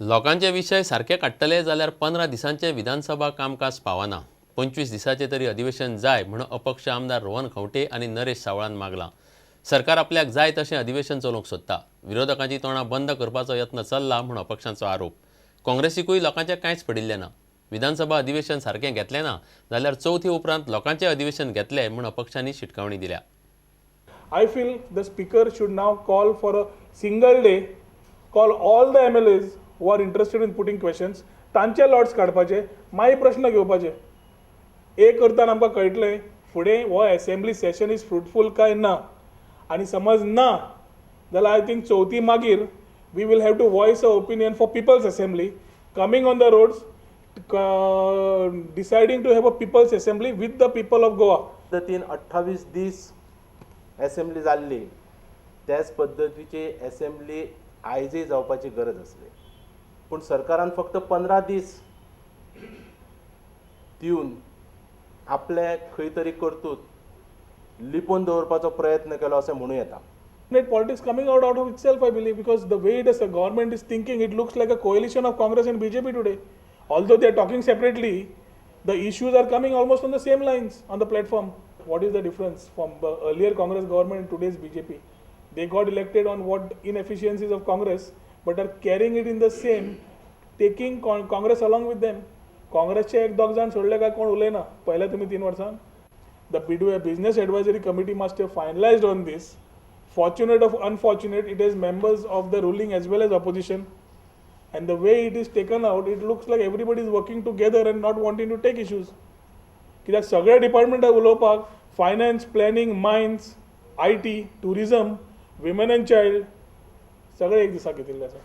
लोकांचे विषय सारखे काडटले जाल्यार 15 दिसांचे विधानसभा कामकाज पावना. 25 दिसांचे तरी अधिवेशन जाय म्हणून अपक्ष आमदार रोहन खंवटे आणि नरेश सावळान मागला. सरकार आपल्याक जाय तशें अधिवेशन चलोवंक सोदता. विरोधकांची तोंडां बंद करपाचो यत्न चल्ला म्हणून अपक्षांचो आरोप. काँग्रेसीकूय लोकांचें कांयच पडिल्लें ना. विधानसभा अधिवेशन सारकें घेतलें ना जाल्यार चवथी उपरांत लोकांचें अधिवेशन घेतलें म्हणून अपक्षांनी शिटकावणी दिल्या. I feel the speaker should now call for a single day, call all the MLAs who are interested in putting questions, तांचे लॉट्स काडपाचे, मागीर प्रश्न घेवपाचे. एक करताना आमकां कळटलें फुडें हो असेंब्ली सेशन इज फ्रुटफूल काय ना. आनी समज ना जाल्यार आय थिंक चवथी मागीर we will have to voice a opinion for people's assembly, coming on the roads, deciding to have a people's assembly with the people of Goa. पद्दतीन 28 दीस असेंब्ली जाल्ली त्याच पद्दतीची असेंब्ली आयजय जावपाची गरज आसली. पूण सरकारान फक्त 15 दीस दिवन आपले खंय तरी कर्तूत लिपोवन दवरपाचो प्रयत्न केलो अशें म्हणूं येता. Politics coming out of itself, I believe, because the way the government is thinking, it looks like a coalition of Congress and BJP today. Although they are talking separately, the issues are coming almost on the same lines on the platform. What is the difference from the earlier Congress government and today's BJP? They got elected on what inefficiencies of Congress, but are carrying it in the same, taking Congress along with them. काँग्रेसचे एक दोग जाण सोडले काय कोण उलयना पयल्या तुमी 3 वर्सां. The Business Advisory Committee must have finalized on this. Fortunate or unfortunate, it is members of the ruling as well as opposition. And the way it is taken out, it looks like everybody is working together and not wanting to take issues. कित्याक सगळे department उलोवपाक finance, planning, mines, IT, tourism, women end child सगळे एक दिसाक घेतिल्ले आसा.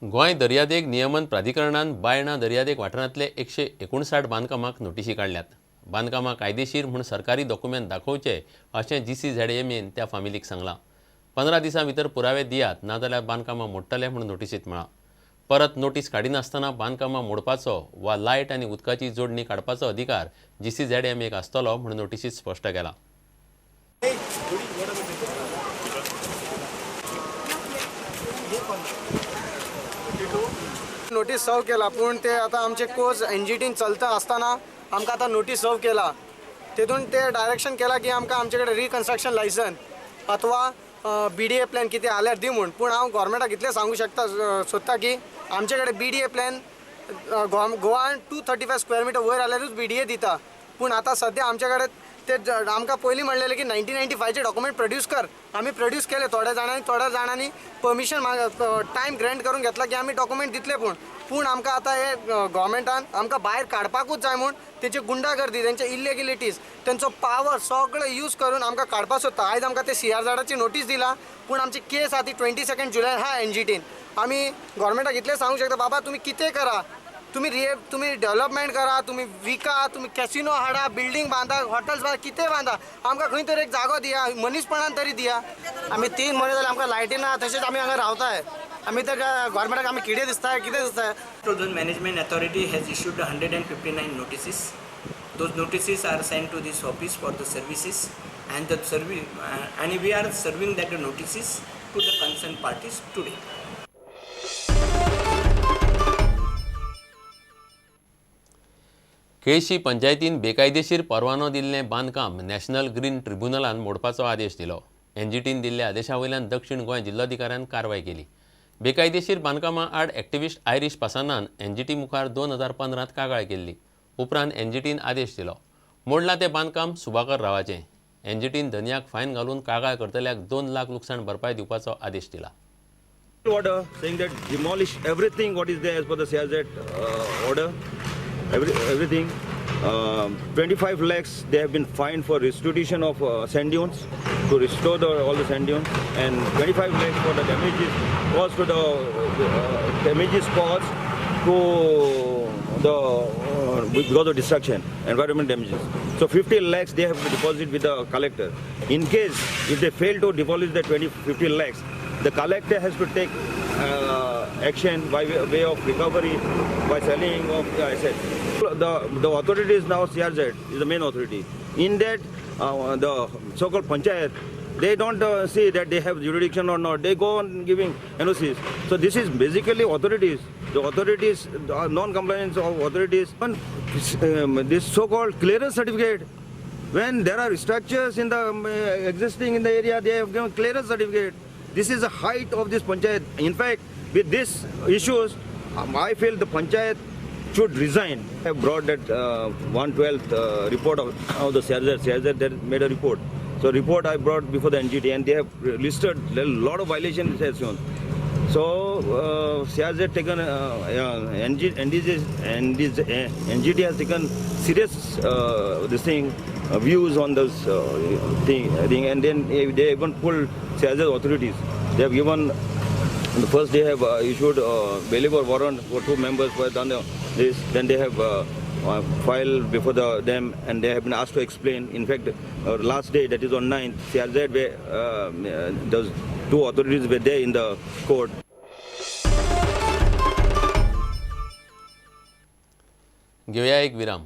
गोंय दर्यादेग नियमन प्राधिकरणान बायणा दर्यादेग वाठारांतले 159 बांदकामांक नोटीशी काडल्यात. बांदकामां कायदेशीर म्हूण सरकारी डॉक्युमेंट दाखोवचे अशें GCZMAन त्या फामिलीक सांगलां. 15 दिसां भितर पुरावे दियात नाजाल्यार बांदकामां मोडटले म्हूण नोटीसीत म्हळां. परत नोटीस काडिनासतना बांदकामां मोडपाचो वा लायट आनी उदकाची जोडणी काडपाचो अधिकार GCZMAक आसतलो म्हूण नोटीसीत स्पश्ट केला. नोटीस सर्व केला पूण ते आतां आमचे कोर्स NGTन चलता आसतना आमकां आतां नोटीस सर्व केला. तेतून ते डायरेक्शन केला की आमकां आमचे कडेन रिकन्स्ट्रक्शन लायसन अथवा BDA प्लॅन कितें आल्यार दी म्हूण. पूण हांव गोवोरमेंटाक इतलें सांगूं सोदता की आमचे कडेन BDA प्लॅन गोवान 235 स्क्वेअर मिटर वयर आल्यारूच BDA दिता. पूण आतां सद्या आमचे कडेन ते आमकां पयलीं म्हणलेलें की 1995चे डॉक्युमेंट प्रोड्यूस कर. आमी प्रोड्यूस केले. थोड्या जाणांनी परमिशन टायम ग्रँट करून घेतला की आमी डॉक्युमेंट दितले. पूण आमकां आतां हे गोवोरमेंटान आमकां भायर काडपाकूच जाय म्हूण तेची गुंडागर्दी, तेंचे इलिगेलिटीज, तेंचो पावर सगळो यूज करून आमकां काडपाक सोदता. आयज आमकां ते CRZची नोटीस दिला. पूण आमची केस आहा ती 22 जुलय हा NGTन. आमी गोवोरमेंटाक इतलें सांगूंक शकता बाबा तुमी कितें करा, तुम्ही डेव्हलपमेंट करा, तुम्ही विका, तुम्ही कॅसिनो हाडा, बिल्डिंग बांधा, हॉटेल्स बांधा, कितें बांधा, आमकां खंय तरी एक जागो दिया, मनीसपणान तरी दिया. आमी 3 म्हयने जाले आमकां लायटी ना, तशेंच आमी हांगा रावताय. आमी तर गोवोरमेंटाक आमी कितें दिसताय, कितें दिसताय. Zone Management Authority has issued 159 notices. Those notices are sent to this office for the services, and we are serving that notices to the concerned parties today. केळशी पंचायतीन बेकायदेशीर परवानो दिल्लें बांदकाम नॅशनल ग्रीन ट्रिब्युनलान मोडपाचो आदेश दिलो. NGTन दिल्ल्या आदेशा वयल्यान दक्षिण गोंय जिल्लोधिकाऱ्यान कारवाय केली. बेकायदेशीर बांदकामां आड एक्टिविस्ट आयरिश पासानान NGT मुखार 2015त कागाळ केल्ली. उपरांत NGTन आदेश दिलो. मोडलां तें बांदकाम सुबाकर रावाचें. NGTन धन्याक फायन घालून कागाळ करतल्याक 2 लाख लुकसाण भरपाय दिवपाचो आदेश दिला. Order saying that demolish everything what is there as per the CRZ order. Everything. 25 lakhs they have been fined for restitution of sand dunes to restore all the sand dunes, and 25 lakhs for the damages caused to the because of destruction, environment damages. So 50 lakhs they have to deposit with the collector. In case if they fail to deposit the 50 lakhs, the collector has to take action by way of recovery by selling of the assets. The authority is now CRZ is the main authority. In that the so-called panchayat They don't see that they have jurisdiction or not. They go on giving NOCs. So this is basically authorities. The authorities, non-compliance of authorities, and this so-called clearance certificate. When there are structures in the existing in the area, they have given clearance certificate. This is the height of this panchayat. In fact, with these issues, I feel the panchayat should resign. I have brought that 112th report of the CRZ. They made a report. So report I brought before the NGT, and they have listed a lot of violations it has shown. So CRZ taken NGT has taken serious views on this thing, and then they even pulled CRZ authorities. They have given. On the first day have issued bailiff warrant for 2 members who have done this. Then they have filed before them, and they have been asked to explain. In fact, last day, that is on 9th, CRZ, those 2 authorities were there in the court. घेऊया एक विराम.